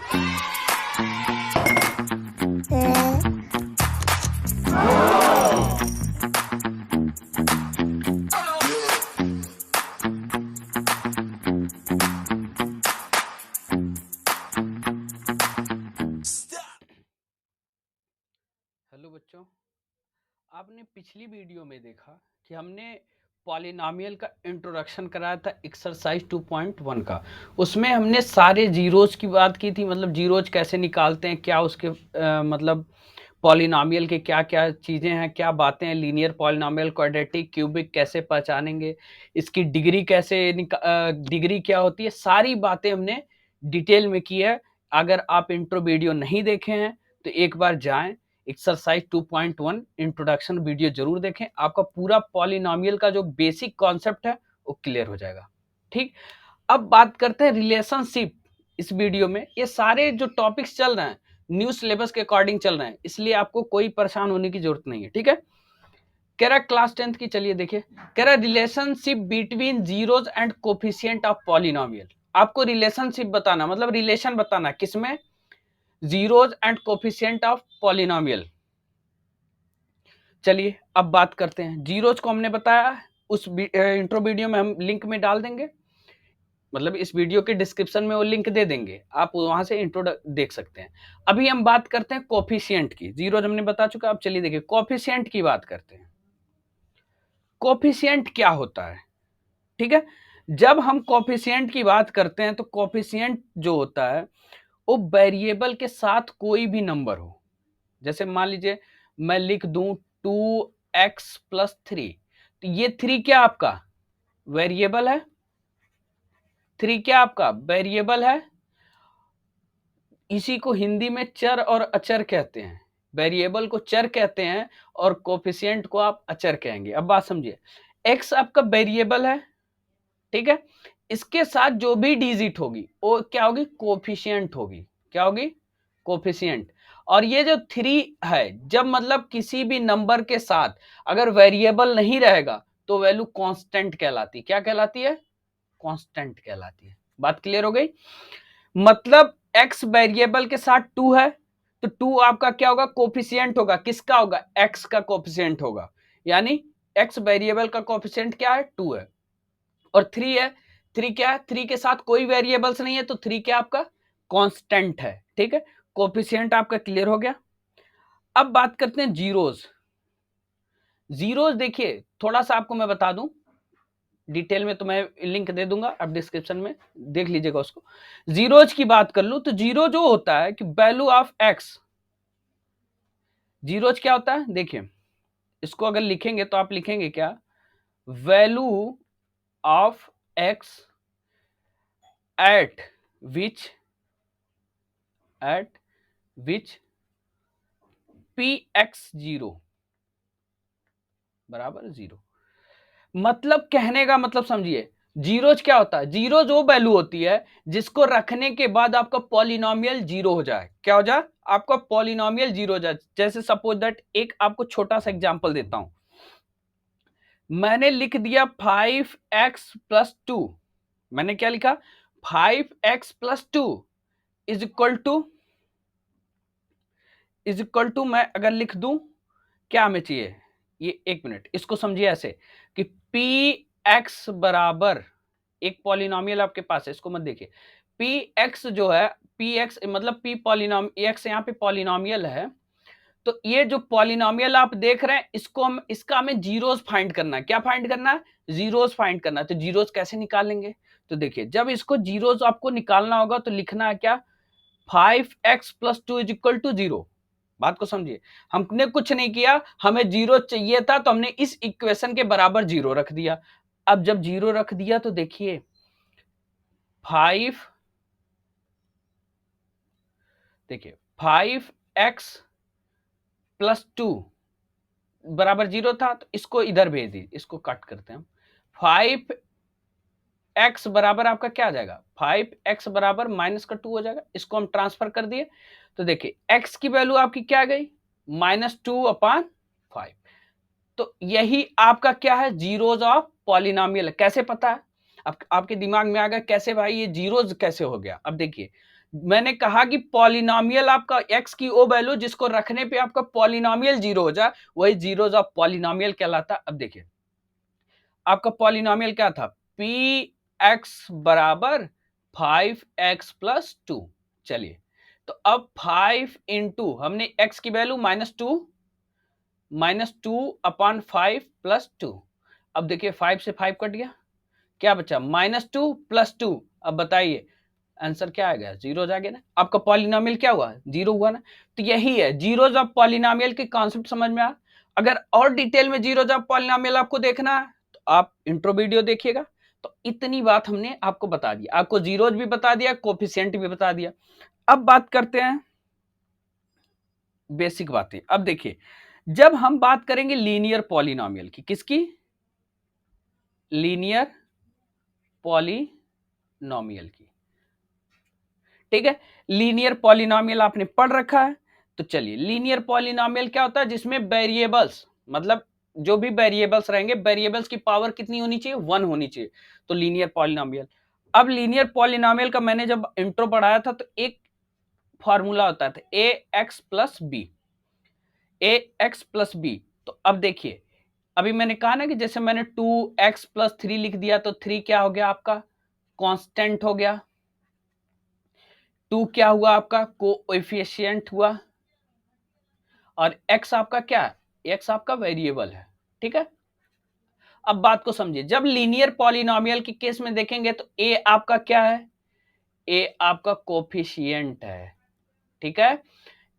Hello बच्चों, आपने पिछली वीडियो में देखा कि हमने पॉलिनॉमियल का इंट्रोडक्शन कराया था एक्सरसाइज 2.1 का। उसमें हमने सारे जीरोज की बात की थी, मतलब जीरोज कैसे निकालते हैं, क्या उसके मतलब पॉलिनॉमियल के क्या क्या चीज़ें हैं, क्या बातें हैं, लीनियर पॉलिनॉमियल, क्वाड्रेटिक, क्यूबिक कैसे पहचानेंगे, इसकी डिग्री कैसे डिग्री क्या होती है, सारी बातें हमने डिटेल में की है। अगर आप इंट्रो वीडियो नहीं देखे हैं तो एक बार जाएं, एक्सरसाइज 2.1 इंट्रोडक्शन वीडियो जरूर देखें। आपका पूरा पॉलिनॉमियल का जो बेसिक कॉन्सेप्ट है वो क्लियर हो जाएगा। ठीक, अब बात करते हैं रिलेशनशिप। इस वीडियो में ये सारे जो टॉपिक्स चल रहे हैं न्यू सिलेबस के अकॉर्डिंग चल रहे हैं, इसलिए आपको कोई परेशान होने की जरूरत नहीं है। ठीक है, कह रहा क्लास 10th की, चलिए देखिए, कह रहा relationship between zeros and coefficient of polynomial. आपको रिलेशनशिप बताना, मतलब रिलेशन बताना किसमें, zeros and coefficient of polynomial. चलिए अब बात करते हैं। जीरोज को हमने बताया, उस इंट्रो वीडियो में हम लिंक में डाल देंगे, मतलब इस वीडियो के डिस्क्रिप्शन में वो लिंक दे देंगे, आप वहां से इंट्रो देख सकते हैं। अभी हम बात करते हैं कोफिशिएंट की। जीरोज हमने बता चुका, अब चलिए देखिए कोफिशिएंट की बात करते हैं। कोफिशिएंट क्या होता है? ठीक है, जब हम कोफिशिएंट की बात करते हैं तो कोफिशिएंट जो होता है वो वेरिएबल के साथ कोई भी नंबर हो। जैसे मान लीजिए मैं लिख दूं 2x+3, तो ये 3 क्या आपका वेरिएबल है, 3 क्या आपका वेरिएबल है। इसी को हिंदी में चर और अचर कहते हैं। वेरिएबल को चर कहते हैं और कोफिशिएंट को आप अचर कहेंगे। अब बात समझिए, x आपका वेरिएबल है, ठीक है, इसके साथ जो भी डिजिट होगी वो क्या होगी, कोफिशिएंट होगी। क्या होगी, कोफिशिएंट। और ये जो 3 है, जब मतलब किसी भी नंबर के साथ अगर वेरिएबल नहीं रहेगा तो वैल्यू कांस्टेंट कहलाती। क्या कहलाती है, कांस्टेंट कहलाती है। बात क्लियर हो गई? मतलब x वेरिएबल के साथ 2 है तो 2 आपका क्या होगा, कोफिशिएंट होगा। किसका होगा, x का कोफिशिएंट होगा। यानी x वेरिएबल का कोफिशिएंट क्या है, 2 है। और 3 है, 3 क्या है, 3 के साथ कोई वेरिएबल्स नहीं है तो 3 क्या आपका कांस्टेंट है। ठीक है, कोफिशिएंट आपका क्लियर हो गया। अब बात करते हैं जीरोज। जीरोज देखिए थोड़ा सा आपको मैं बता दूं डिटेल में, तो मैं लिंक दे दूंगा आप डिस्क्रिप्शन में, देख लीजिएगा उसको। जीरोज की बात कर लूं तो जीरो जो होता है कि वैल्यू ऑफ एक्स, जीरोज क्या होता है देखिए, इसको अगर लिखेंगे तो आप लिखेंगे क्या, value of x eight which P x zero बराबर 0। मतलब कहने का मतलब समझिए, जीरोज क्या होता है, जीरो जो वैल्यू होती है जिसको रखने के बाद आपका पॉलिनॉमियल जीरो हो जाए। क्या हो जाए, आपका पॉलिनॉमियल जीरो हो जाए। जैसे सपोज दैट, एक आपको छोटा सा एग्जांपल देता हूं। मैंने लिख दिया 5x+2, मैंने क्या लिखा, 5x+2 इज इक्वल टू मैं अगर लिख दूं, क्या हमें चाहिए, ये एक मिनट इसको समझिए ऐसे कि पी एक्स बराबर, एक पॉलिनॉमियल आपके पास है, इसको मत देखिए, पी एक्स जो है, पी एक्स मतलब पी पॉलिनॉम एक्स यहाँ पे पॉलिनॉमियल है। तो ये जो पॉलिनॉमियल आप देख रहे हैं इसको हम, इसका हमें जीरोस फाइंड करना है। क्या फाइंड करना है, जीरोस फाइंड करना है। तो जीरोस कैसे निकालेंगे, तो देखिए जब इसको जीरोस आपको निकालना होगा तो लिखना है क्या, 5x+2 इज इक्वल टू 0। बात को समझिए, हमने कुछ नहीं किया, हमें जीरो चाहिए था तो हमने इस इक्वेशन के बराबर जीरो रख दिया। अब जब जीरो रख दिया तो देखिए 5, देखिए 5x+2 बराबर 0 था, तो इसको इधर भेज दीजिए, इसको कट करते हैं हम। 5x बराबर आपका क्या आ जाएगा, 5x बराबर -2 हो जाएगा। इसको हम ट्रांसफर कर दिए तो देखिए x की वैल्यू आपकी क्या आ गई, -2/5। तो यही आपका क्या है, जीरोज ऑफ पॉलिनॉमियल। कैसे पता है, आपके दिमाग में आ गया कैसे भाई ये जीरोज कैसे हो गया। अब देखिए मैंने कहा कि पॉलिनोमियल आपका x की वो वैल्यू जिसको रखने पे आपका पॉलिनोमियल जीरो हो जाए वही जीरोज ऑफ पॉलिनोमियल कहलाता। अब देखिए आपका पॉलिनोमियल क्या था, पी एक्स बराबर 5x+2। चलिए तो अब 5 इंटू हमने x की वैल्यू -2/5 + 2। अब देखिए 5 से 5 कट गया, क्या बचा -2 + 2। अब बताइए आंसर क्या आ गया, जीरो आ गया ना। आपका पॉलिनोमियल क्या हुआ, जीरो हुआ ना। तो यही है जीरोज ऑफ पॉलिनोमियल के कॉन्सेप्ट समझ में आ। अगर और डिटेल में जीरोज ऑफ पॉलिनोमियल आपको देखना है तो आप इंट्रो वीडियो देखिएगा। तो इतनी बात हमने आपको बता दी, आपको जीरोज भी बता दिया, कोफिशिएंट भी बता दिया। अब बात करते हैं बेसिक बातें। अब देखिए जब हम बात करेंगे लीनियर पॉलिनोमियल की, किसकी, लीनियर पॉलिनोमियल की, ठीक है। लीनियर पॉलिनोमियल आपने पढ़ रखा है। तो चलिए लीनियर पॉलिनोमियल क्या होता है, जिसमें वेरिएबल्स मतलब जो भी वेरिएबल्स रहेंगे, वेरिएबल्स की पावर कितनी होनी चाहिए, 1 होनी चाहिए। तो लीनियर पॉलिनोमियल। अब लीनियर पॉलिनोमियल का मैंने जब इंट्रो पढ़ाया था तो एक फॉर्मूला होता था ए एक्स प्लस बी। तो अब देखिए अभी मैंने कहा ना कि जैसे मैंने 2x+3 लिख दिया तो 3 क्या हो गया आपका, कांस्टेंट हो गया। 2 क्या हुआ आपका, कोएफिशिएंट हुआ। और x आपका क्या है, x आपका वेरिएबल है, ठीक है। अब बात को समझिए, जब लीनियर पॉलिनोमियल के केस में देखेंगे तो a आपका क्या है, a आपका कोफिशिएंट है, ठीक है।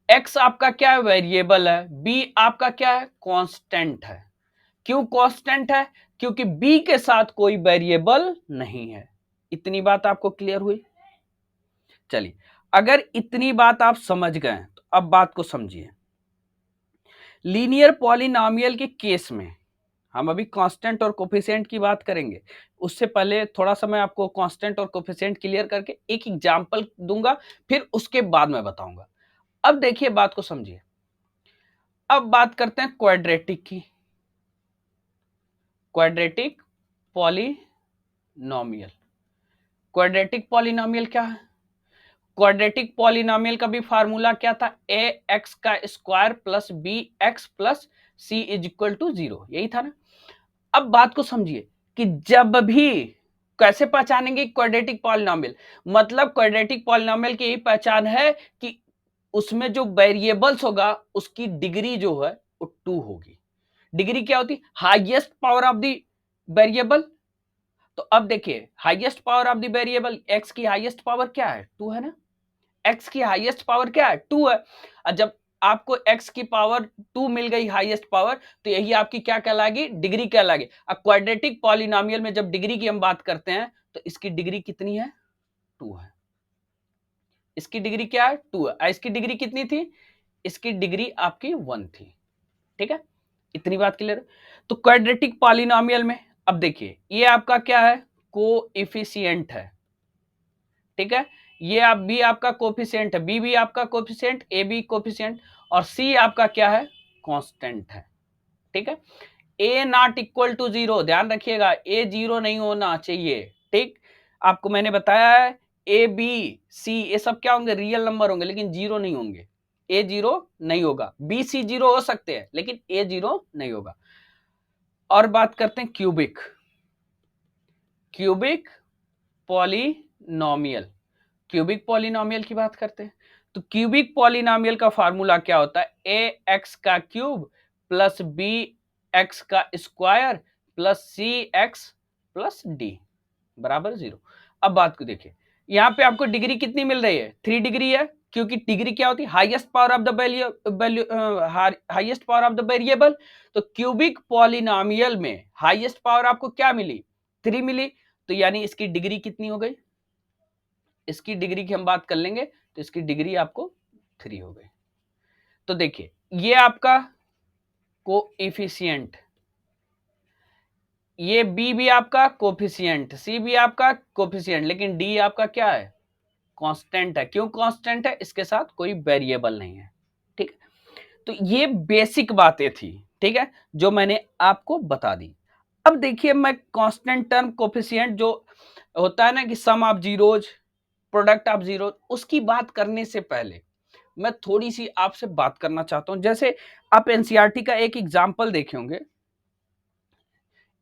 x आपका क्या है, वेरिएबल है। b आपका क्या है, कांस्टेंट है। क्यों कांस्टेंट है, क्योंकि b के साथ कोई वेरिएबल नहीं है। इतनी बात आपको क्लियर हुई। चलिए अगर इतनी बात आप समझ गए तो अब बात को समझिए। लीनियर पॉलिनोमियल के केस में हम अभी कांस्टेंट और कोफिशिएंट की बात करेंगे, उससे पहले थोड़ा सा मैं आपको कांस्टेंट और कोफिशिएंट क्लियर करके एक एग्जांपल दूंगा, फिर उसके बाद मैं बताऊंगा। अब देखिए बात को समझिए। अब बात करते हैं क्वाड्रेटिक की, क्वाड्रेटिक पॉलिनोमियल। क्वाड्रेटिक पॉलिनोमियल क्या है, क्वाड्रेटिक पॉलिनोमियल का भी फार्मूला क्या था, ए एक्स का square plus b x plus c is equal to 0, यही था ना। अब बात को समझिए कि जब भी कैसे पहचानेंगे क्वाड्रेटिक पॉलिनोमियल, मतलब क्वाड्रेटिक पॉलिनोमियल की यही पहचान है कि उसमें जो वेरिएबल्स होगा उसकी डिग्री जो है वो 2 होगी। डिग्री क्या होती, highest power of the variable. तो अब देखिए highest power of the variable x की हाईएस्ट पावर क्या है, 2 है ना। x की हाईएस्ट पावर क्या है, 2 है। और जब आपको x की पावर 2 मिल गई हाईएस्ट पावर, तो यही आपकी क्या कहलाएगी, डिग्री कहलाएगी। अब क्वाड्रेटिक पॉलिनोमियल में जब डिग्री की हम बात करते हैं तो इसकी डिग्री कितनी है, 2 है। इसकी डिग्री क्या है, 2 है। इसकी डिग्री कितनी थी, इसकी डिग्री आपकी 1 थी, ठीक है। इतनी बात क्लियर। तो क्वाड्रेटिक पॉलिनोमियल में अब देखिए ये आपका क्या है, कोएफिशिएंट है, ठीक है। ये आप बी आपका कोफिशिएंट है, बी भी आपका कोफिशिएंट, ए बी कोफिशिएंट, और सी आपका क्या है, कांस्टेंट है, ठीक है। ए नॉट इक्वल टू 0, ध्यान रखिएगा ए 0 नहीं होना चाहिए, ठीक। आपको मैंने बताया है ए बी सी ये सब क्या होंगे, रियल नंबर होंगे, लेकिन 0 नहीं होंगे। ए 0 नहीं होगा, बी सी 0 हो सकते हैं लेकिन ए 0 नहीं होगा। और बात करते हैं cubic, cubic polynomial. Cubic polynomial की बात करते हैं तो क्यूबिक पॉलिनोमियल का फार्मूला क्या होता है, ए एक्स का क्यूब प्लस बी एक्स का स्क्वायर प्लस सी एक्स प्लस डी बराबर 0। अब बात को देखिए, यहां पे आपको डिग्री कितनी मिल रही है, 3 डिग्री है, क्योंकि डिग्री क्या होती है, highest power of the value, highest power of the variable. तो क्यूबिक पॉलिनोमियल में हाईएस्ट पावर आपको क्या मिली, 3 मिली। तो यानी इसकी डिग्री कितनी हो गई, इसकी डिग्री की हम बात कर लेंगे तो इसकी डिग्री आपको 3 हो गई। तो देखिए ये आपका कोएफिशिएंट, ये बी भी आपका कोफिशिएंट, सी भी आपका कोफिशिएंट, लेकिन डी आपका क्या है, कांस्टेंट है। क्यों कांस्टेंट है, इसके साथ कोई वेरिएबल नहीं है, ठीक है। तो ये बेसिक बातें थी, ठीक है, जो मैंने आपको बता दी। अब देखिए मैं कांस्टेंट टर्म कोफिशिएंट जो होता है ना कि sum of zeros product of zero, उसकी बात करने से पहले मैं थोड़ी सी आपसे बात करना चाहता हूं। जैसे आप एनसीईआरटी का एक एग्जाम्पल देखे होंगे,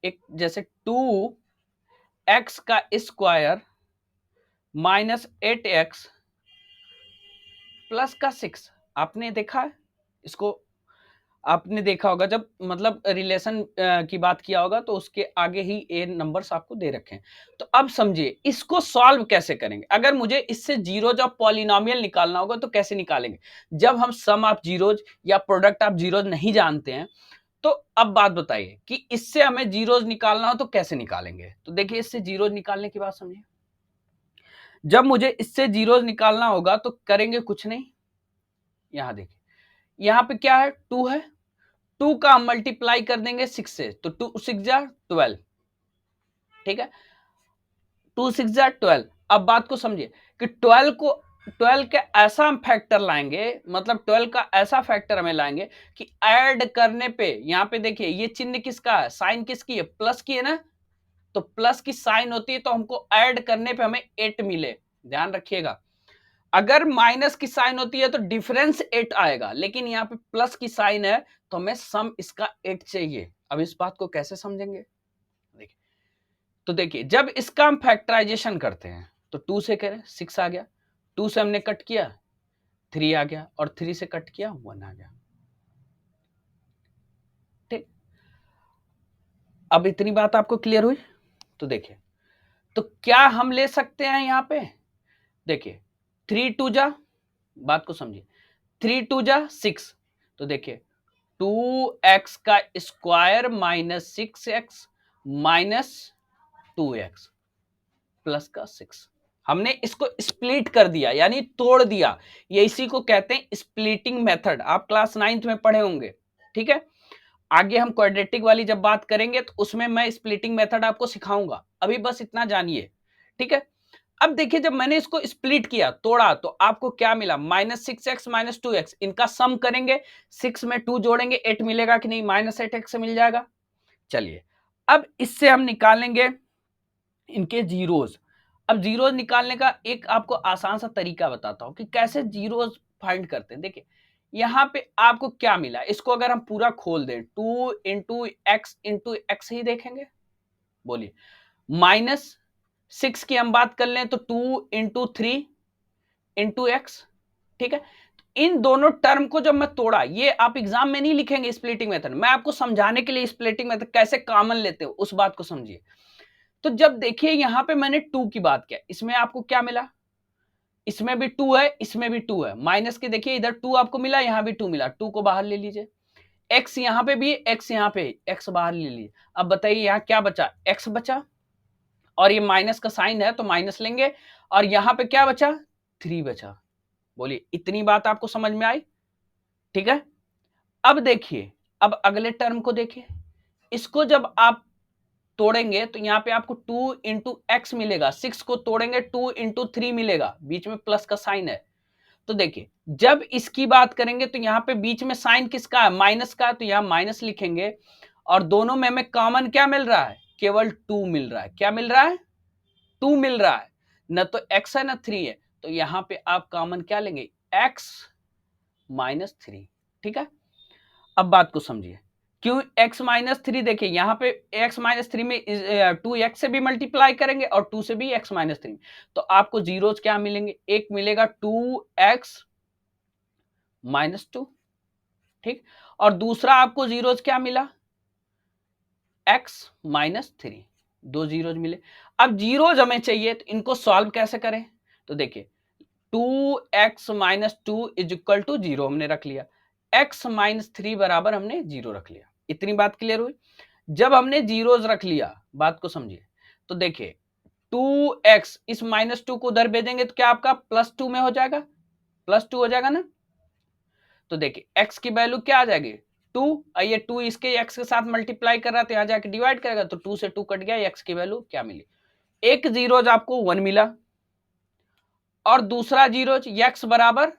एक जैसे 2x का स्क्वायर माइनस 8x प्लस का 6, आपने देखा है इसको? आपने देखा होगा जब मतलब रिलेशन की बात किया होगा तो उसके आगे ही ए नंबर्स आपको दे रखे हैं। तो अब समझिए इसको सॉल्व कैसे करेंगे। अगर मुझे इससे जीरोज ऑफ पॉलिनोमियल निकालना होगा तो कैसे निकालेंगे? जब हम सम ऑफ जीरोज या प्रोडक्ट ऑफ जीरोज नहीं जानते हैं, तो अब बात बताइए कि इससे हमें जीरोज निकालना हो तो कैसे निकालेंगे। तो देखिए इससे जीरोज निकालने की बात समझिए। जब मुझे इससे जीरोज निकालना होगा तो करेंगे कुछ नहीं, यहां देखिए यहां पे क्या है, 2 है, 2 का हम मल्टीप्लाई कर देंगे 6 से, तो 2 6 जा 12, ठीक है, 2 6 जा 12। अब बात को समझिए कि 12 के ऐसा हम फैक्टर लाएंगे, मतलब 12 का ऐसा फैक्टर हमें लाएंगे कि ऐड करने पे, यहां पे देखिए ये चिन्ह किसका है, साइन किसकी है, प्लस की है ना, तो प्लस की साइन होती है तो हमको ऐड करने पे हमें 8 मिले। ध्यान रखिएगा, अगर माइनस की साइन होती है तो डिफरेंस 8 आएगा, लेकिन यहाँ पे प्लस की साइन है तो हमें सम इसका 8 चाहिए। अब इस बात को कैसे समझेंगे, देखिए तो देखिए जब इसका हम फैक्टराइजेशन करते हैं तो 2 से करें 6 आ गया, 2 से हमने कट किया 3 आ गया, और 3 से कट किया 1 आ गया। ठीक, अब इतनी बात आपको क्लियर हुई? तो देखिए तो क्या हम ले सकते हैं यहां पे, देखिए 3 2 जा, बात को समझिए, 3 2 जा 6, तो देखिए 2x का square minus 6x minus 2x plus का 6, हमने इसको स्प्लिट कर दिया यानी तोड़ दिया। ये इसी को कहते हैं स्प्लिटिंग मेथड, आप क्लास 9th में पढ़े होंगे। ठीक है, आगे हम क्वाड्रेटिक वाली जब बात करेंगे तो उसमें मैं स्प्लिटिंग मेथड आपको सिखाऊंगा, अभी बस इतना जानिए। ठीक है, अब देखिए जब मैंने इसको स्प्लिट किया, तोड़ा, तो आपको क्या मिला, माइनस 6x माइनस 2x, इनका सम करेंगे, 6 में 2 जोड़ेंगे 8 मिलेगा कि नहीं, माइनस 8x से मिल जाएगा। चलिए अब इससे हम निकालेंगे इनके जीरोज। अब जीरोज निकालने का एक आपको आसान सा तरीका बताता हूं कि कैसे जीरोज फाइंड करते हैं। देखिए यहां पे आपको क्या मिला, इसको अगर हम पूरा खोल दें, 2 इंटू एक्स ही देखेंगे, बोलिए, माइनस 6 की हम बात कर लें तो 2 इंटू 3 इंटू एक्स। ठीक है, इन दोनों टर्म को जब मैं तोड़ा, ये आप एग्जाम में नहीं लिखेंगे स्प्लिटिंग मेथड, मैं आपको समझाने के लिए स्प्लिटिंग मेथड कैसे कॉमन लेते हो उस बात को समझिए। तो जब देखिए यहां पे मैंने 2 की बात किया, इसमें आपको क्या मिला, इसमें भी 2 है, इसमें भी 2 है, माइनस के देखिए इधर 2 आपको मिला, यहां भी 2 मिला, 2 को बाहर ले लीजिए, एक्स यहां पे भी, एक्स यहां पे, एक्स बाहर ले लीजिए। अब बताइए यहां क्या बचा, एक्स बचा, और ये माइनस का साइन है तो माइनस लेंगे, और यहां पे क्या बचा, 3 बचा। बोलिए इतनी बात आपको समझ में आई? ठीक है, अब देखिए, अब अगले टर्म को देखिए, इसको जब आप तोड़ेंगे तो यहां पे आपको 2 इंटू एक्स मिलेगा, 6 को तोड़ेंगे 2 इंटू 3 मिलेगा, बीच में प्लस का साइन है। तो देखिए जब इसकी बात करेंगे तो यहां पे बीच में साइन किसका है, माइनस का, तो यहां माइनस लिखेंगे, और दोनों में हमें कॉमन क्या मिल रहा है, केवल 2 मिल रहा है। क्या मिल रहा है, 2 मिल रहा है, न तो x है न 3 है, तो यहां पे आप कॉमन क्या लेंगे, x माइनस 3। ठीक है, अब बात को समझिए, क्यों x माइनस 3, देखिए यहां पे x माइनस 3 में 2x से भी मल्टीप्लाई करेंगे और 2 से भी x माइनस 3, तो आपको जीरोज क्या मिलेंगे, एक मिलेगा 2x माइनस 2, ठीक, और दूसरा आपको जीरोज क्या मिला, x माइनस 3, दो जीरोज मिले। अब जीरोज हमें चाहिए तो इनको सॉल्व कैसे करें, तो देखिए 2x minus 2 is equal to 0 हमने रख लिया, x माइनस 3 बराबर हमने 0 रख लिया। इतनी बात क्लियर हुई? जब हमने जीरोज रख लिया, बात को समझिए, तो देखिए 2x, इस माइनस 2 को उधर भेजेंगे तो क्या आपका प्लस 2 में हो जाएगा, प्लस 2 हो जाएगा ना। तो देखिए x की वैल्यू क्या आ जाएगी, 2, ये 2 इसके x के साथ मल्टीप्लाई कर रहा था, यहां जाके डिवाइड करेगा तो 2 से 2 कट गया, x की वैल्यू क्या मिली, एक जीरोज आपको 1 मिला, और दूसरा जीरो x बराबर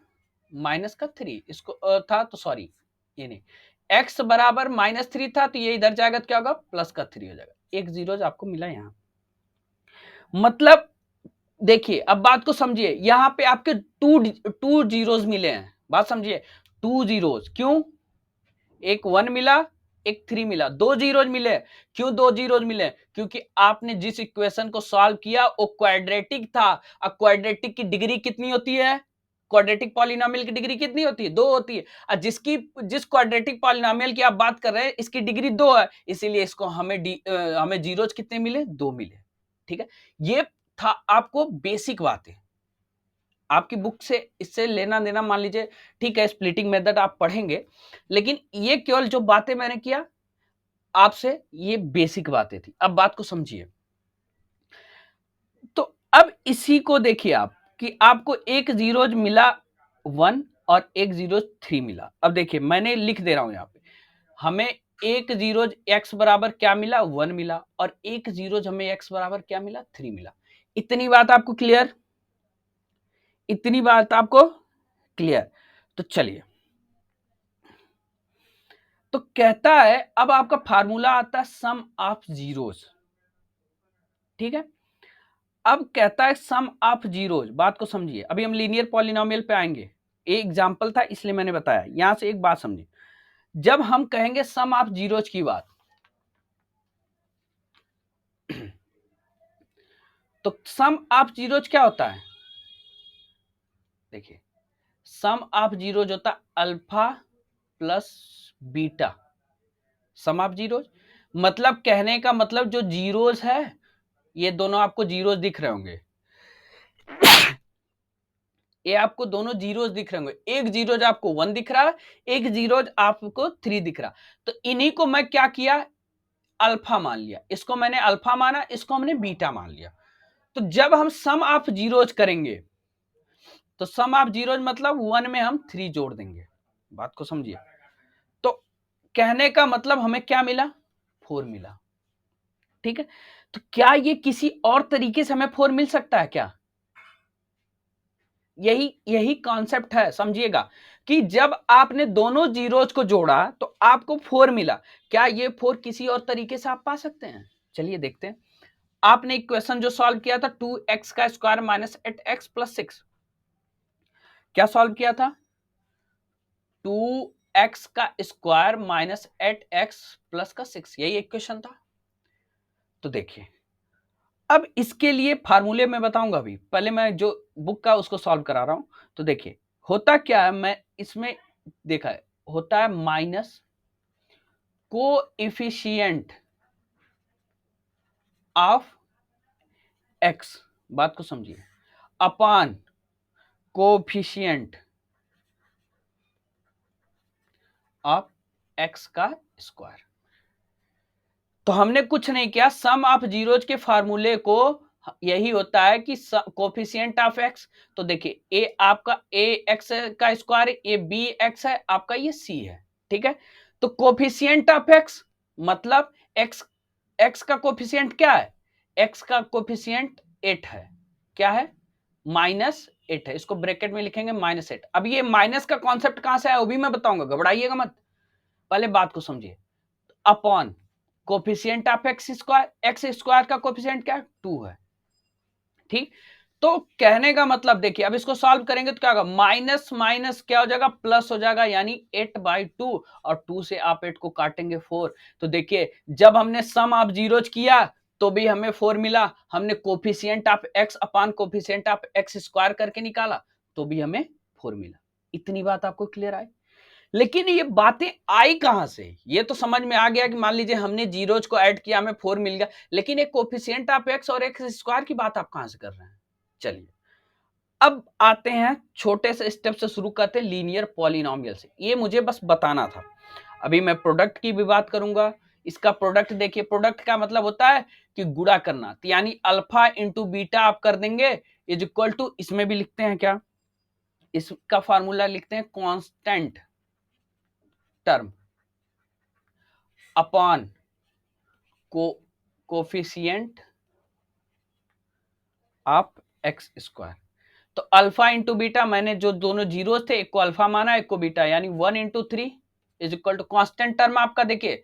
माइनस का 3, इसको था तो सॉरी ये नहीं, x बराबर माइनस 3 था तो ये इधर जाएगा तो क्या होगा, प्लस का 3 हो जाएगा, एक जीरो आपको मिला यहां। मतलब देखिए अब बात को समझिए, यहां पे आपके टू जीरोज मिले हैं, बात समझिए, टू जीरोज, क्यों? एक 1 मिला, एक 3 मिला, दो जीरोज मिले। क्यों दो जीरोज मिले? क्योंकि आपने जिस इक्वेशन को सॉल्व किया वो क्वाड्रेटिक था। अब क्वाड्रेटिक की डिग्री कितनी होती है? क्वाड्रेटिक पॉलिनोमियल की डिग्री कितनी होती है? 2 होती है। और जिस क्वाड्रेटिक पॉलिनोमियल की आप बात कर रहे हैं इसकी डिग्री 2 है, इसीलिए इसको हमें जीरोज कितने मिले? 2 मिले। ठीक है, ये था आपको बेसिक बातें, आपकी बुक से इससे लेना देना मान लीजिए, ठीक है, स्प्लिटिंग मेथड आप पढ़ेंगे, लेकिन ये केवल जो बातें मैंने किया आपसे, ये बेसिक बातें थी। अब बात को समझिए, तो अब इसी को देखिए आप कि आपको एक जीरोज मिला 1 और एक जीरोज 3 मिला। अब देखिए मैंने लिख दे रहा हूं यहां पे, हमें एक जीरोज x बराबर क्या मिला? 1 मिला, और एक जीरोज हमें x बराबर क्या मिला? 3 मिला। इतनी बात आपको क्लियर? इतनी बात आपको क्लियर? तो चलिए, तो कहता है अब आपका फार्मूला आता है सम ऑफ जीरोस, ठीक है। अब कहता है सम ऑफ जीरोस, बात को समझिए, अभी हम लीनियर पॉलिनोमियल पे आएंगे, एक एग्जांपल था इसलिए मैंने बताया। यहां से एक बात समझिए, जब हम कहेंगे सम ऑफ जीरोस की बात, तो सम ऑफ जीरोस क्या होता है? देखिए, सम ऑफ जीरोस होता है alpha plus beta. Sum of zeros मतलब, कहने का मतलब जो जीरोस है, ये दोनों आपको जीरोस दिख रहे होंगे, ये आपको दोनों जीरोस दिख रहे होंगे। एक जीरोज आपको 1 दिख रहा है, एक जीरोज आपको 3 दिख रहा। तो इन्हीं को मैं क्या किया? अल्फा मान लिया, इसको मैंने अल्फा माना, इसको हमने बीटा मान लिया। तो जब हम सम ऑफ जीरोज करेंगे, तो सम ऑफ जीरोज मतलब 1 में हम 3 जोड़ देंगे। बात को समझिए, तो कहने का मतलब हमें क्या मिला? 4 मिला। ठीक है, तो क्या ये किसी और तरीके से हमें 4 मिल सकता है क्या? यही यही कॉन्सेप्ट है, समझिएगा, कि जब आपने दोनों जीरोज को जोड़ा तो आपको 4 मिला। क्या ये 4 किसी और तरीके से आप पा सकते हैं? चलिए देखते हैं। आपने इक्वेशन जो सॉल्व किया था 2x का स्क्वायर माइनस 8x प्लस 6, क्या सॉल्व किया था? 2x का स्क्वायर माइनस 8x प्लस का 6, यही इक्वेशन था। तो देखिए, अब इसके लिए फार्मूले में बताऊंगा, अभी पहले मैं जो बुक का उसको सॉल्व करा रहा हूं। तो देखिए होता क्या है, मैं इसमें देखा है, होता है माइनस कोएफिशिएंट ऑफ एक्स, बात को समझिए, अपान कोएफिशिएंट ऑफ एक्स का स्क्वायर। तो हमने कुछ नहीं किया, सम ऑफ जीरोज के फार्मूले को यही होता है कि कोफिशिएंट ऑफ एक्स। तो देखिए, ए आपका ए एक्स का स्क्वायर, ए बी एक्स है, आपका ये सी है। ठीक है, तो कोफिशिएंट ऑफ एक्स मतलब एक्स, एक्स का कोफिशिएंट क्या है? एक्स का कोफिशिएंट 8 है। क्या है? -8 है, इसको ब्रैकेट में लिखेंगे -8। अब ये माइनस का कॉन्सेप्ट कहां से आया वो भी मैं बताऊंगा, घबराइएगा मत, पहले बात को समझिए। Upon coefficient of x square का कोफिशिएंट क्या है? 2 है। ठीक, तो कहने का मतलब देखिए, अब इसको सॉल्व करेंगे तो क्या होगा? माइनस माइनस क्या हो जाएगा? प्लस हो जाएगा, यानी 8/2, और 2 से आप 8 को काटेंगे 4। तो देखिए, जब हमने सम ऑफ जीरोज किया तो भी हमें 4 मिला, हमने coefficient of x upon coefficient of x square करके निकाला तो भी हमें 4 मिला। इतनी बात आपको क्लियर आई? लेकिन ये बातें आई कहां से? ये तो समझ में आ गया कि मान लीजिए हमने जीरोज को ऐड किया, हमें 4 मिल गया, लेकिन एक कोफिशिएंट ऑफ एक्स और एक्स स्क्वायर की बात आप कहां से कर रहे हैं? चलिए, अब आते हैं, छोटे से स्टेप से शुरू करते हैं, लीनियर पॉलिनोमियल से। ये मुझे बस बताना था। अभी मैं प्रोडक्ट की भी बात करूंगा। इसका प्रोडक्ट देखिए, प्रोडक्ट का मतलब होता है कि गुणा करना, तो यानी अल्फा इंटू बीटा आप कर देंगे इज इक्वल टू, इसमें भी लिखते हैं क्या, इसका फॉर्मूला लिखते हैं constant term upon coefficient of x square. तो अल्फा इंटू बीटा, मैंने जो दोनों जीरो थे, एक को अल्फा माना, एक को बीटा, यानी 1 × 3 is equal to constant term आपका देखिए,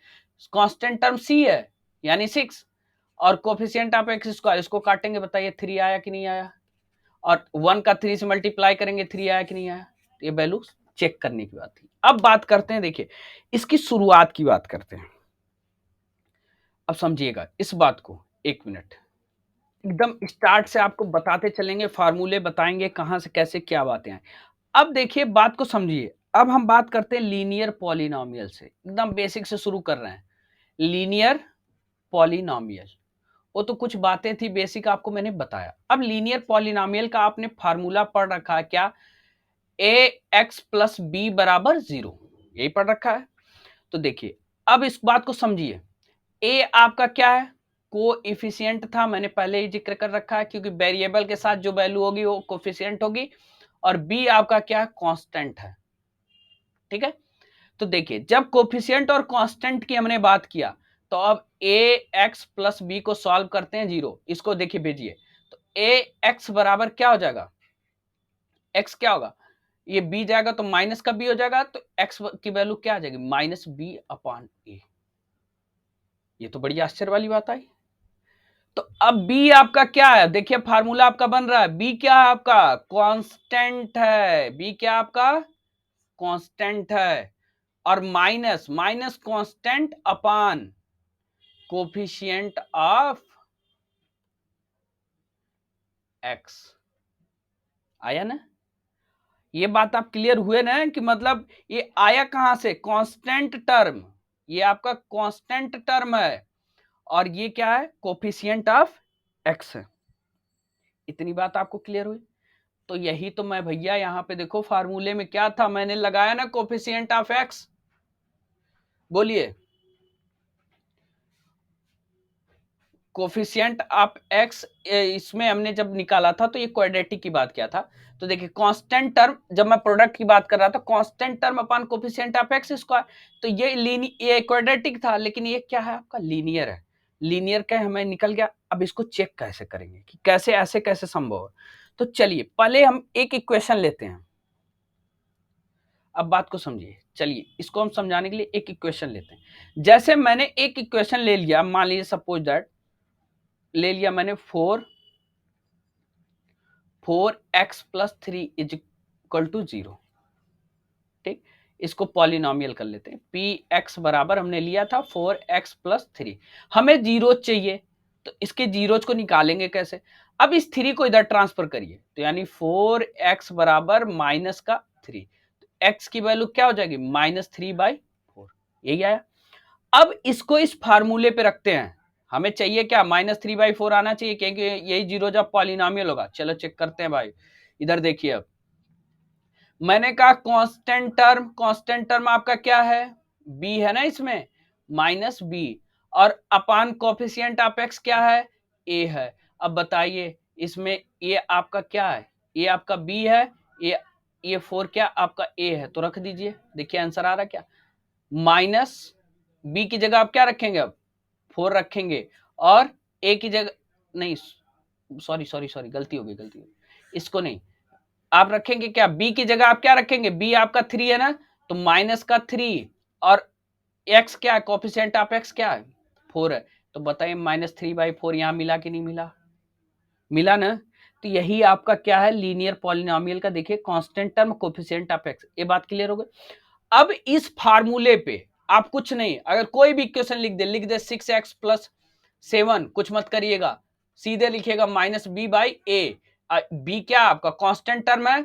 कांस्टेंट टर्म सी है यानी 6, और कोफिशिएंट ऑफ एक्स स्क्वायर, इसको काटेंगे, बताइए 3 आया कि नहीं आया? और 1 का 3 से मल्टीप्लाई करेंगे 3 आया कि नहीं आया, ये वैल्यू चेक करने की बात थी। अब बात करते हैं, देखिए इसकी शुरुआत की बात करते हैं। अब समझिएगा इस बात को, 1 मिनट एकदम स्टार्ट से आपको बताते चलेंगे, फार्मूले बताएंगे कहां से कैसे क्या बातें हैं। अब देखिए बात को समझिए। अब हम बात करते हैं लीनियर पॉलिनोमियल से, एकदम बेसिक से शुरू कर रहे हैं। लीनियर पॉलिनोमियल, वो तो कुछ बातें थी बेसिक आपको मैंने बताया। अब लीनियर पॉलिनोमियल का आपने फार्मूला पढ़ रखा है क्या, ए एक्स प्लस बी बराबर 0, यही पढ़ रखा है। तो देखिए अब इस बात को समझिए। ए आपका क्या है, कोएफिशिएंट था, मैंने पहले ही जिक्र कर रखा है, क्योंकि वेरिएबल के साथ जो वैल्यू होगी वो कोएफिशिएंट होगी। और बी आपका क्या है, कांस्टेंट है। ठीक है, तो देखिए जब कोएफिशिएंट और कांस्टेंट की हमने बात किया, तो अब ए एक्स प्लस बी को सॉल्व करते हैं 0, इसको देखिए भेजिए। तो ए एक्स बराबर क्या हो जाएगा, एक्स क्या होगा, ये बी जाएगा तो माइनस का बी हो जाएगा, तो एक्स की वैल्यू क्या आ जाएगी, माइनस बी अपॉन ए। ये तो बड़ी आश्चर्य वाली बात आई। तो अब बी आपका क्या है, देखिए फार्मूला आपका बन रहा है, बी क्या है आपका, कांस्टेंट है। बी क्या आपका, कांस्टेंट है। और minus minus constant upon coefficient of x. आया ना, ये बात आप क्लियर हुए ना, कि मतलब ये आया कहां से, कांस्टेंट टर्म, ये आपका कांस्टेंट टर्म है, और ये क्या है, कोफिशिएंट ऑफ एक्स है। इतनी बात आपको क्लियर हुई। तो यही तो मैं भैया यहाँ पे देखो फार्मूले में क्या था, मैंने लगाया ना कोफिशिएंट ऑफ एक्स। बोलिए, कोफिशिएंट ऑफ एक्स, इसमें हमने जब निकाला था तो ये क्वाड्रेटिक की बात किया था। तो देखिए कांस्टेंट टर्म, जब मैं प्रोडक्ट की बात कर रहा था, constant term upon coefficient of x square, तो ये क्वाड्रेटिक था, लेकिन ये क्या है आपका, लीनियर है। लीनियर का हमें निकल गया। अब इसको चेक कैसे करेंगे कि कैसे ऐसे कैसे संभव है। तो चलिए पहले हम एक इक्वेशन लेते हैं। अब बात को समझिए, चलिए इसको हम समझाने के लिए एक इक्वेशन लेते हैं। जैसे मैंने एक इक्वेशन ले लिया, मान लीजिए सपोज दैट ले लिया मैंने 4x+3 इज इक्वल टू 0। ठीक, इसको पॉलिनोमियल कर लेते हैं। पी एक्स बराबर हमने लिया था 4x+3, हमें जीरो चाहिए, तो इसके जीरोज को निकालेंगे कैसे। अब इस 3 को इधर ट्रांसफर करिए, तो यानी 4x बराबर माइनस का 3, एक्स की वैल्यू क्या हो जाएगी, -3/4, यही आया। अब इसको इस फार्मूले पे रखते हैं, हमें चाहिए क्या, -3/4 आना चाहिए, क्योंकि यही जीरो जब पॉलिनोमियल होगा। चलो चेक करते हैं भाई, इधर देखिए। अब मैंने कहा कांस्टेंट टर्म आपका क्या है, बी है ना इसमें, माइनस बी, और अपान कोफिशिएंट ऑफ एक्स क्या है, ए है। अब बताइए इसमें ये आपका क्या है, ये आपका बी है, ये 4 क्या आपका ए है, तो रख दीजिए। देखिए आंसर आ रहा क्या, माइनस बी की जगह आप क्या रखेंगे, अब 4 रखेंगे, और ए की जगह नहीं, सॉरी सॉरी सॉरी, गलती हो गई, इसको नहीं, आप रखेंगे क्या, बी की जगह आप क्या रखेंगे, बी आपका 3 है ना, तो माइनस का 3, और एक्स क्या है, कोफिशिएंट ऑफ एक्स क्या है, 4 है। तो बताइए -3/4 यहां मिला कि नहीं मिला, मिला ना। तो यही आपका क्या है, लीनियर पॉलिनोमियल का, देखिए constant term coefficient of x. ये बात क्लियर हो गई। अब इस फार्मूले पे आप कुछ नहीं, अगर कोई भी इक्वेशन लिख दे 6x+7, कुछ मत करिएगा, सीधे लिखिएगा -b/a। बी क्या आपका कांस्टेंट टर्म है,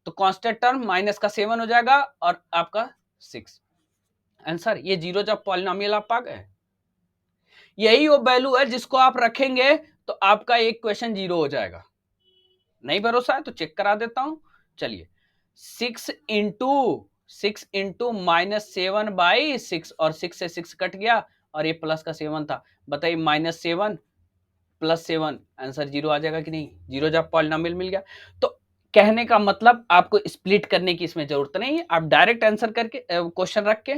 तो कांस्टेंट टर्म माइनस का 7 हो जाएगा, और आपका 6 आंसर। ये जीरो जब पॉलिनोमियल आप पा गए, यही वो वैल्यू है जिसको आप रखेंगे तो आपका एक क्वेश्चन जीरो हो जाएगा। नहीं भरोसा है तो चेक करा देता हूं। चलिए 6 इंटू -7/6, और 6 से 6 कट गया, और ये प्लस का 7 था। बताइए -7 + 7 आंसर जीरो आ जाएगा कि नहीं, जीरो जब पॉलिनोमियल मिल गया। तो कहने का मतलब आपको स्प्लिट करने की इसमें जरूरत नहीं है, आप डायरेक्ट आंसर करके क्वेश्चन रख के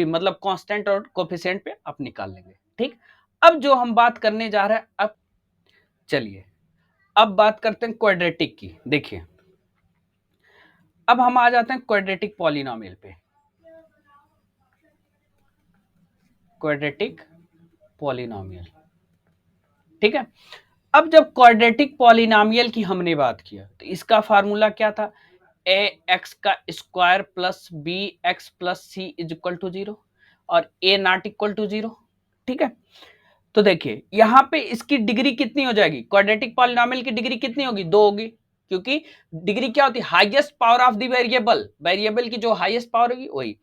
मतलब कांस्टेंट और कोफिशिएंट पे आप निकाल लेंगे। ठीक, अब जो हम बात करने जा रहे हैं, अब चलिए अब बात करते हैं क्वाड्रेटिक की। देखिए अब हम आ जाते हैं क्वाड्रेटिक पॉलिनोमियल पे। क्वाड्रेटिक पॉलिनोमियल, ठीक है। अब जब क्वाड्रेटिक पॉलिनोमियल की हमने बात किया तो इसका फार्मूला क्या था, ए एक्स का square plus b x plus c is equal to 0 और ए नॉट इक्वल टू 0। ठीक है, तो देखिए यहां पे इसकी डिग्री कितनी हो जाएगी, क्वाड्रेटिक पॉलिनोमियल की डिग्री कितनी होगी, 2 होगी, क्योंकि डिग्री क्या होती है, highest power of the variable, variable की जो हाईएस्ट पावर होगी वही।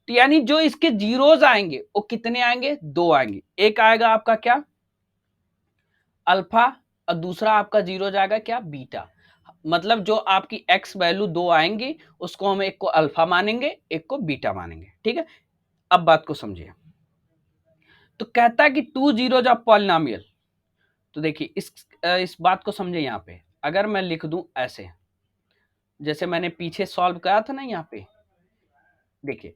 तो यानी जो इसके जीरोज आएंगे वो कितने आएंगे, 2 आएंगे। एक आएगा आपका क्या, अल्फा, और दूसरा आपका जीरो जाएगा क्या, बीटा। मतलब जो आपकी एक्स वैल्यू 2 आएंगी उसको हम एक को अल्फा मानेंगे एक को बीटा मानेंगे। ठीक है, अब बात को समझिए। तो कहता है कि 2 जीरोज ऑफ पॉलिनोमियल। तो देखिए इस बात को समझे, यहां पे अगर मैं लिख दूं ऐसे, जैसे मैंने पीछे सॉल्व किया था ना, यहाँ पे देखिए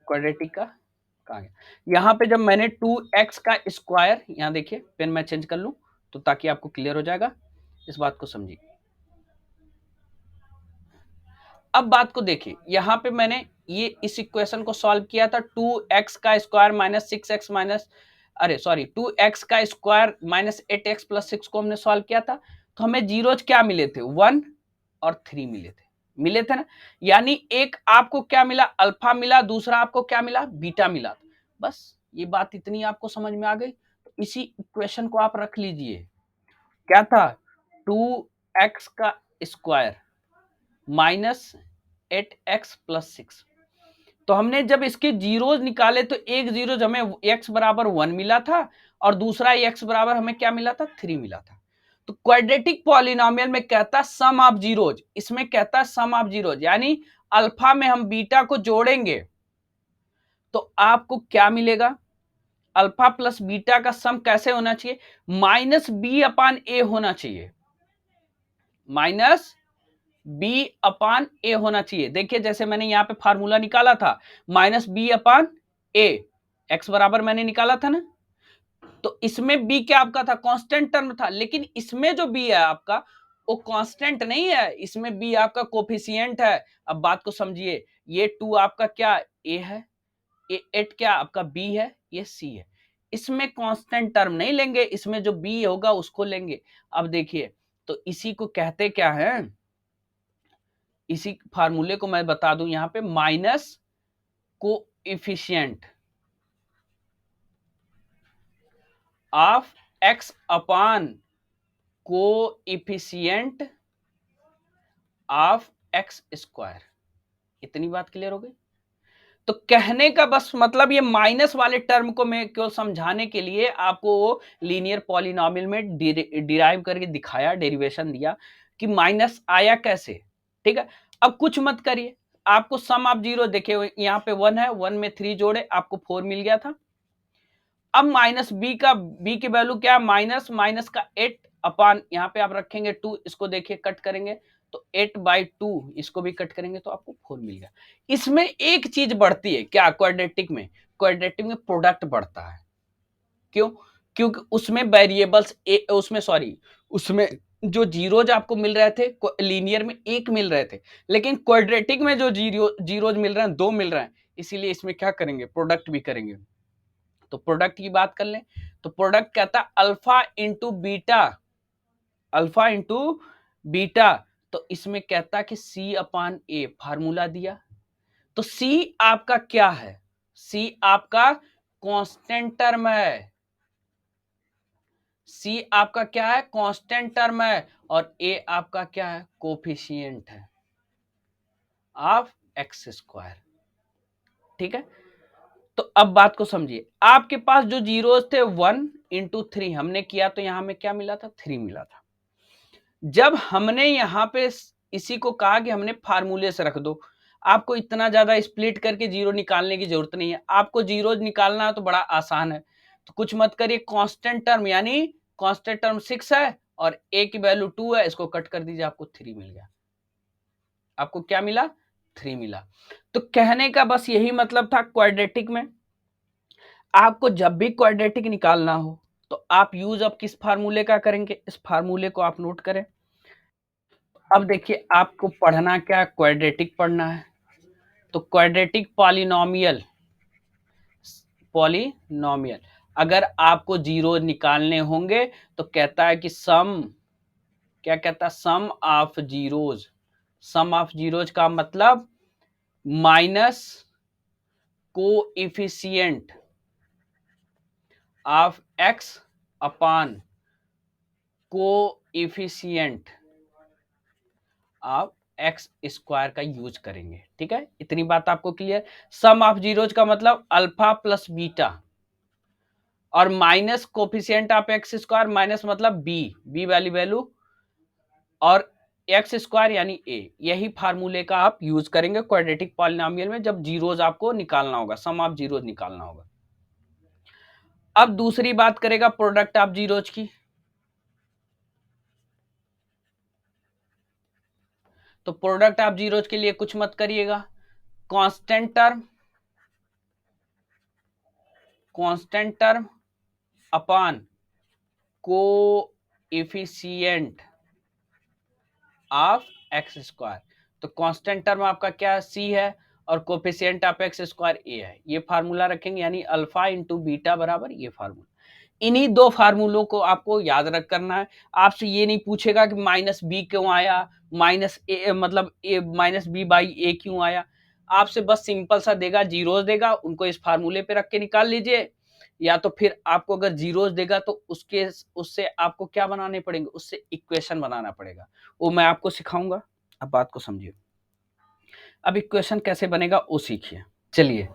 क्वाड्रेटिक का कहा गया, यहाँ पे जब मैंने 2x का स्क्वायर, यहाँ देखिए पेन मैं चेंज कर लूं तो ताकि आपको क्लियर हो जाएगा, इस बात को समझिए। अब बात को देखिए, यहां पे मैंने ये इस इक्वेशन को सॉल्व किया था, 2x का स्क्वायर माइनस 6x माइनस, अरे सॉरी 2x का स्क्वायर माइनस 8x प्लस 6 को हमने सॉल्व किया था। तो हमें जीरोज क्या मिले थे, 1 और 3 मिले थे ना। यानी एक आपको क्या मिला, अल्फा मिला, दूसरा आपको क्या मिला, बीटा मिला। बस ये बात इतनी आपको समझ में आ गई। तो इसी इक्वेशन को आप रख लीजिए, क्या था, 2x का स्क्वायर माइनस 8x प्लस 6। तो हमने जब इसके जीरोज निकाले तो एक जीरो हमें x बराबर 1 मिला था और दूसरा x बराबर हमें क्या मिला था, 3 मिला था। तो क्वाड्रेटिक पॉलिनोमियल में कहता सम ऑफ जीरोज, इसमें कहता सम ऑफ जीरोज, यानी अल्फा में हम बीटा को जोड़ेंगे तो आपको क्या मिलेगा, अल्फा प्लस बीटा का सम कैसे होना चाहिए, माइनस बी अपान ए होना चाहिए, माइनस बी अपान ए होना चाहिए। देखिए जैसे मैंने यहां पे फार्मूला निकाला था, माइनस बी अपान ए, एक्स बराबर मैंने निकाला था ना। तो इसमें बी क्या आपका था, कांस्टेंट टर्म था, लेकिन इसमें जो बी है आपका वो कांस्टेंट नहीं है, इसमें बी आपका कोफिशिएंट है। अब बात को समझिए, ये 2 आपका क्या ए है, ये 8 क्या आपका बी है, ये सी है। इसमें कांस्टेंट टर्म नहीं लेंगे, इसमें जो बी होगा उसको लेंगे। अब देखिए, तो इसी को कहते क्या है, इसी फार्मूले को मैं बता दूं यहां पे, minus coefficient of x upon coefficient of x square. इतनी बात क्लियर हो गई। तो कहने का बस मतलब ये माइनस वाले टर्म को मैं क्यों समझाने के लिए आपको लीनियर पॉलिनोमियल में डिराइव करके दिखाया, डेरिवेशन दिया कि माइनस आया कैसे। ठीक है, अब कुछ मत करिए, आपको सम ऑफ जीरो देखिए, यहाँ पे 1 है, 1 में 3 जोड़े आपको 4 मिल गया था। अब माइनस बी की वैल्यू क्या, माइनस माइनस का 8 अपान, यहाँ पे आप रखेंगे 2, इसको देखिए कट करेंगे तो 8/2, इसको भी कट करेंगे तो आपको 4 मिल गया। इसमें एक चीज बढ़ती है क्या, क्वाड्रेटिक में, क्वाड्रेटिक में प्रोडक्ट बढ़ता है। क्यों, क्योंकि उसमें वेरिएबल्स उसमें सॉरी, उसमें जो जीरोज आपको मिल रहे थे लीनियर में एक मिल रहे थे, लेकिन क्वाड्रेटिक में जो जीरोज मिल रहे हैं 2 मिल रहे हैं, इसीलिए इसमें क्या करेंगे, प्रोडक्ट भी करेंगे। तो प्रोडक्ट की बात कर लें, तो प्रोडक्ट कहता है alpha into beta, alpha into beta. तो इसमें कहता है कि सी अपान ए, फार्मूला दिया। तो सी आपका क्या है, सी आपका कांस्टेंट टर्म है, सी आपका क्या है, कांस्टेंट टर्म है, और ए आपका क्या है, कोफिशिएंट है ऑफ एक्स स्क्वायर। ठीक है, तो अब बात को समझिए, आपके पास जो जीरोज थे 1 into 3 हमने किया तो यहां में क्या मिला था, 3 मिला था। जब हमने यहां पे इसी को कहा कि हमने फार्मूले से रख दो, आपको इतना ज्यादा स्प्लिट करके जीरो निकालने की जरूरत नहीं है, आपको जीरोज निकालना है तो बड़ा आसान है। तो कुछ मत करिए, कांस्टेंट टर्म यानी कांस्टेंट टर्म 6 है और ए की वैल्यू 2 है, इसको कट कर दीजिए, आपको 3 मिल गया। आपको क्या मिला, 3 मिला। तो कहने का बस यही मतलब था, क्वाड्रेटिक में आपको जब भी क्वाड्रेटिक निकालना हो तो आप यूज अब किस फार्मूले का करेंगे, इस फार्मूले को आप नोट करें। अब देखिए आपको पढ़ना क्या है, क्वाड्रेटिक पढ़ना है। तो क्वाड्रेटिक पॉलिनोमियल, पॉलिनोमियल अगर आपको जीरो निकालने होंगे तो कहता है कि सम, क्या कहता है, sum of zeros. Sum of zeros का मतलब minus coefficient of x upon coefficient of x square का यूज करेंगे। ठीक है, इतनी बात आपको क्लियर। सम ऑफ जीरोज का मतलब अल्फा प्लस बीटा और minus coefficient of x square, minus मतलब बी वाली वैल्यू और एक्स स्क्वायर यानी ए। यही फार्मूले का आप यूज करेंगे क्वाड्रेटिक पॉलिनोमियल में जब जीरोज आपको निकालना होगा, सम ऑफ जीरोज निकालना होगा। अब दूसरी बात करेगा प्रोडक्ट ऑफ जीरोज की। तो प्रोडक्ट ऑफ जीरोज के लिए कुछ मत करिएगा, constant term upon coefficient of x square. तो कांस्टेंट टर्म आपका क्या सी है और कोफिशिएंट ऑफ एक्स स्क्वायर ए है। ये फार्मूला रखेंगे, यानी अल्फा इंटू बीटा बराबर ये फार्मूला। इन्हीं दो फार्मूलों को आपको याद रख करना है। आपसे ये नहीं पूछेगा कि माइनस बी क्यों आया, माइनस ए मतलब ए माइनस बी बाई ए क्यों आया। आपसे बस सिंपल सा देगा, जीरोज देगा, उनको इस फार्मूले पे रख के निकाल लीजिए। या तो फिर आपको अगर जीरोज देगा तो उसके उससे आपको क्या बनाने पड़ेंगे, उससे इक्वेशन बनाना पड़ेगा, वो मैं आपको सिखाऊंगा। अब बात को समझिए, अब इक्वेशन कैसे बनेगा वो सीखिए। चलिए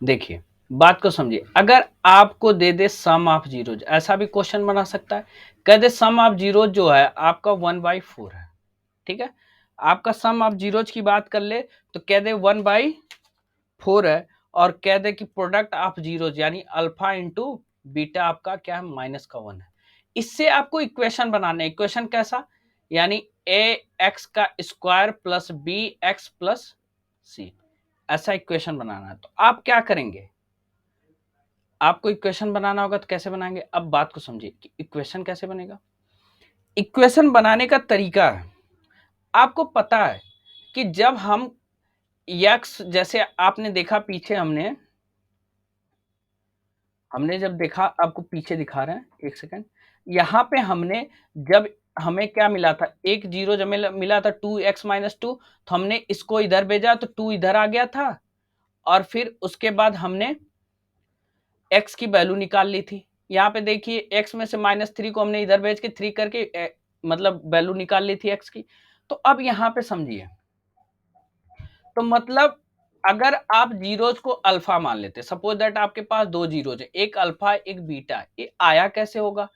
देखिए, बात को समझिए। अगर आपको दे दे सम ऑफ जीरोज, ऐसा भी क्वेश्चन बना सकता है, कह दे सम ऑफ जीरोज जो है आपका 1/4 है। ठीक है, आपका सम ऑफ जीरोज की बात कर ले तो कह दे 1/4 है, और कह दे कि प्रोडक्ट ऑफ जीरोज यानी अल्फा इंटू बीटा आपका क्या है, -1 है। इससे आपको इक्वेशन बनाना है। इक्वेशन कैसा, यानी ए एक्स का square plus b x plus c, ऐसा इक्वेशन बनाना है। तो आप क्या करेंगे, आपको इक्वेशन बनाना होगा। तो कैसे बनाएंगे, अब बात को समझिए कि इक्वेशन कैसे बनेगा। इक्वेशन बनाने का तरीका है, आपको पता है कि जब हम यक्स, जैसे आपने देखा पीछे, हमने जब देखा, आपको पीछे दिखा रहे हैं, एक सेकंड। यहाँ पे हमने जब हमें क्या मिला था, एक जीरो जब मिला था 2x-2, तो हमने इसको इधर भेजा तो 2 इधर आ गया था, और फिर उसके बाद हमने x की वैल्यू निकाल ली थी। यहाँ पे देखिए x में से -3 को हमने इधर भेज के 3 करके मतलब वैल्यू निकाल ली थी x की। तो अब यहाँ पे समझिए, तो मतलब अगर आप जीरोज को अल्फा मान लेते, सपोज दैट आपके पास दो जीरोज है, एक अल्फा एक बीटा, ये आया कैसे होगा।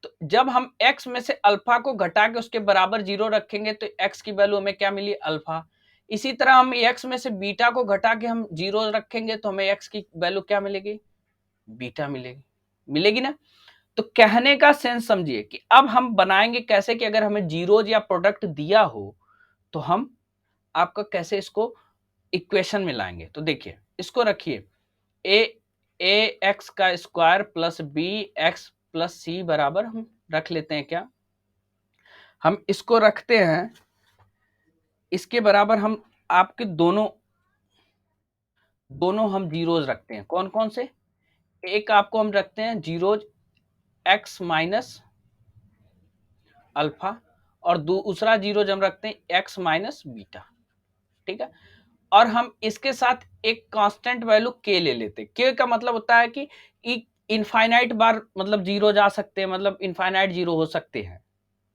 तो जब हम x में से अल्फा को घटा के उसके बराबर जीरो रखेंगे तो x की वैल्यू हमें क्या मिली, अल्फा। इसी तरह हम x में से बीटा को घटा के हम जीरो रखेंगे तो हमें x की वैल्यू क्या मिलेगी, बीटा मिलेगी, मिलेगी ना। तो कहने का सेंस समझिए कि अब हम बनाएंगे कैसे, कि अगर हमें जीरोज या प्रोडक्ट दिया हो तो हम आपका कैसे इसको इक्वेशन में लाएंगे। तो देखिए, इसको रखिए, ए एक्स का square plus b x plus c बराबर, हम रख लेते हैं क्या, हम इसको रखते हैं, इसके बराबर हम आपके दोनों दोनों हम जीरोज रखते हैं। कौन कौन से, एक आपको हम रखते हैं जीरोज एक्स माइनस अल्फा, और दूसरा जीरोज हम रखते हैं एक्स माइनस बीटा। ठीक है, और हम इसके साथ एक कांस्टेंट वैल्यू के ले लेते हैं। के का मतलब होता है कि इनफाइनाइट बार मतलब जीरो जा सकते हैं, मतलब इनफाइनाइट जीरो हो सकते हैं,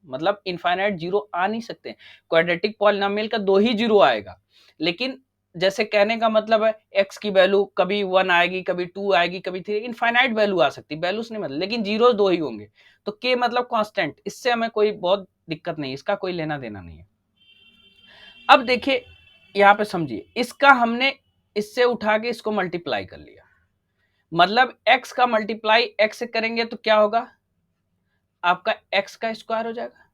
मतलब इनफाइनाइट जीरो आ नहीं सकते। क्वाड्रेटिक पॉलिनोमियल का दो ही जीरो आएगा, लेकिन जैसे कहने का मतलब है एक्स की वैल्यू कभी 1 आएगी, कभी 2 आएगी, कभी 3, इनफाइनाइट वैल्यू आ सकती है, वैल्यूज नहीं मतलब, लेकिन जीरो दो ही होंगे। तो के मतलब कांस्टेंट, इससे हमें कोई बहुत दिक्कत नहीं, इसका कोई लेना देना नहीं है। अब देखिए यहाँ पे समझिए, इसका हमने इससे उठा के इसको मल्टीप्लाई कर लिया, मतलब x का मल्टीप्लाई x से करेंगे तो क्या होगा, आपका x का स्क्वायर हो जाएगा।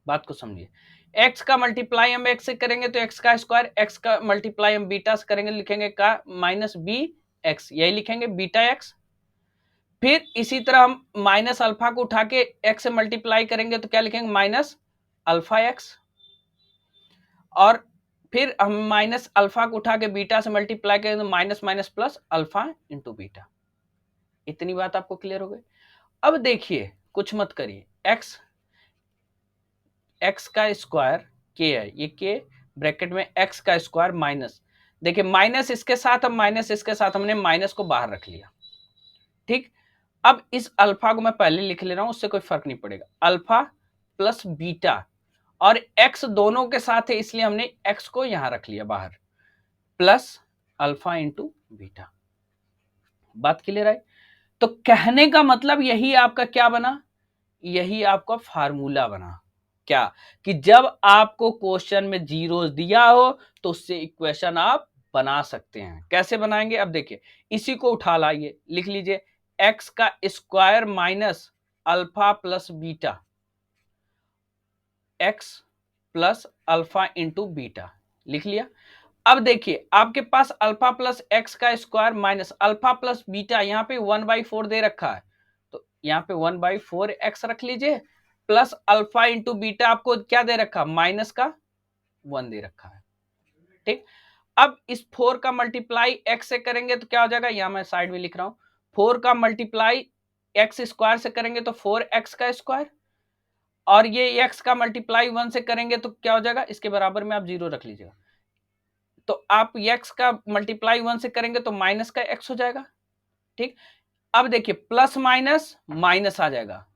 बात को समझिए, x का मल्टीप्लाई हम x से करेंगे तो x का स्क्वायर, x का मल्टीप्लाई हम बीटा से करेंगे, लिखेंगे का माइनस बी एक्स, यही लिखेंगे बीटा एक्स। फिर इसी तरह हम माइनस अल्फा को उठा के x से मल्टीप्लाई करेंगे तो क्या लिखेंगे, माइनस अल्फा एक्स। और फिर हम माइनस अल्फा को उठा के बीटा से मल्टीप्लाई करें तो minus minus plus alpha into beta. इतनी बात आपको क्लियर हो गई। अब देखिए कुछ मत करिए, एक्स का स्क्वायर के है, ये के ब्रैकेट में एक्स का स्क्वायर माइनस, देखिए माइनस इसके साथ, अब माइनस इसके साथ हमने माइनस को बाहर रख लिया, ठीक। अब इस अल्फा को मैं पहले लिख ले रहा हूं, उससे कोई फर्क नहीं पड़ेगा, अल्फा प्लस बीटा, और एक्स दोनों के साथ है इसलिए हमने एक्स को यहां रख लिया बाहर, प्लस अल्फा इंटू बीटा। बात क्लियर है? तो कहने का मतलब यही आपका क्या बना, यही आपका फार्मूला बना, क्या, कि जब आपको क्वेश्चन में जीरो दिया हो तो उससे इक्वेशन आप बना सकते हैं। कैसे बनाएंगे, अब देखिए, इसी को उठा लाइए, लिख लीजिए एक्स का square minus alpha plus beta, x plus alpha into beta, लिख लिया। अब देखिए आपके पास अल्फा प्लस एक्स का square minus alpha plus beta, यहाँ पे 1/4 दे रखा है, तो यहाँ पे 1/4 एक्स रख लीजिए, प्लस अल्फा इंटू बीटा आपको क्या दे रखा, माइनस का 1 दे रखा है, ठीक। अब इस 4 का मल्टीप्लाई एक्स से करेंगे तो क्या हो जाएगा, यहां मैं साइड में लिख रहा हूं, 4 का मल्टीप्लाई एक्स स्क्वायर से करेंगे तो 4x का स्क्वायर, और ये एक्स का मल्टीप्लाई 1 से करेंगे तो क्या हो जाएगा, इसके बराबर में आप 0 रख लीजिएगा, तो आप एक्स का मल्टीप्लाई 1 से करेंगे तो माइनस का एक्स हो जाएगा, ठीक। अब देखिए प्लस माइनस माइनस आ जाएगा,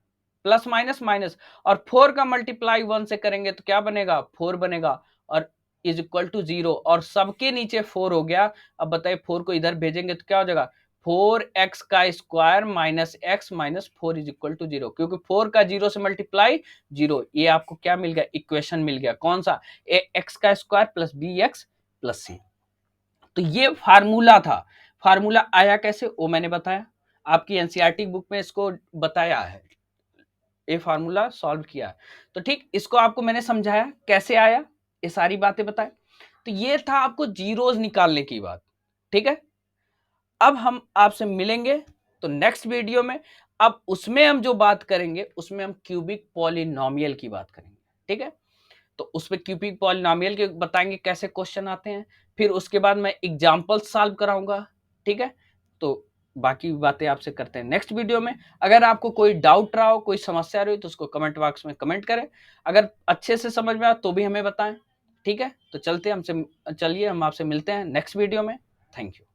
प्लस माइनस माइनस, और 4 का मल्टीप्लाई 1 से करेंगे तो क्या बनेगा, 4 बनेगा, और इज इक्वल टू 0, और सबके नीचे 4 हो गया। अब बताइए 4 को इधर भेजेंगे तो क्या हो जाएगा, 4x का square minus x minus 4 is equal to 0, क्योंकि 4 का 0 से मल्टीप्लाई 0, ये आपको क्या मिल गया, इक्वेशन मिल गया, कौन सा, एक्स का square plus b x plus c. तो ये फार्मूला था। फार्मूला आया कैसे वो मैंने बताया, आपकी एनसीईआरटी बुक में इसको बताया है, ये फार्मूला सॉल्व किया है। तो ठीक, इसको आपको मैंने समझाया कैसे आया, ये सारी बातें बताए। तो ये था आपको जीरोस निकालने की बात, ठीक है। अब हम आपसे मिलेंगे तो नेक्स्ट वीडियो में, अब उसमें हम जो बात करेंगे उसमें हम क्यूबिक पॉलिनोमियल की बात करेंगे, ठीक है। तो उसमें क्यूबिक पॉलिनोमियल के बताएंगे कैसे क्वेश्चन आते हैं, फिर उसके बाद मैं एग्जाम्पल सॉल्व कराऊंगा, ठीक है। तो बाकी बातें आपसे करते हैं नेक्स्ट वीडियो में। अगर आपको कोई डाउट रहा हो, कोई समस्या रही तो उसको कमेंट बॉक्स में कमेंट करें, अगर अच्छे से समझ में आए तो भी हमें बताएं, ठीक है। तो चलते हमसे चलिए हम आपसे मिलते हैं नेक्स्ट वीडियो में। Thank you.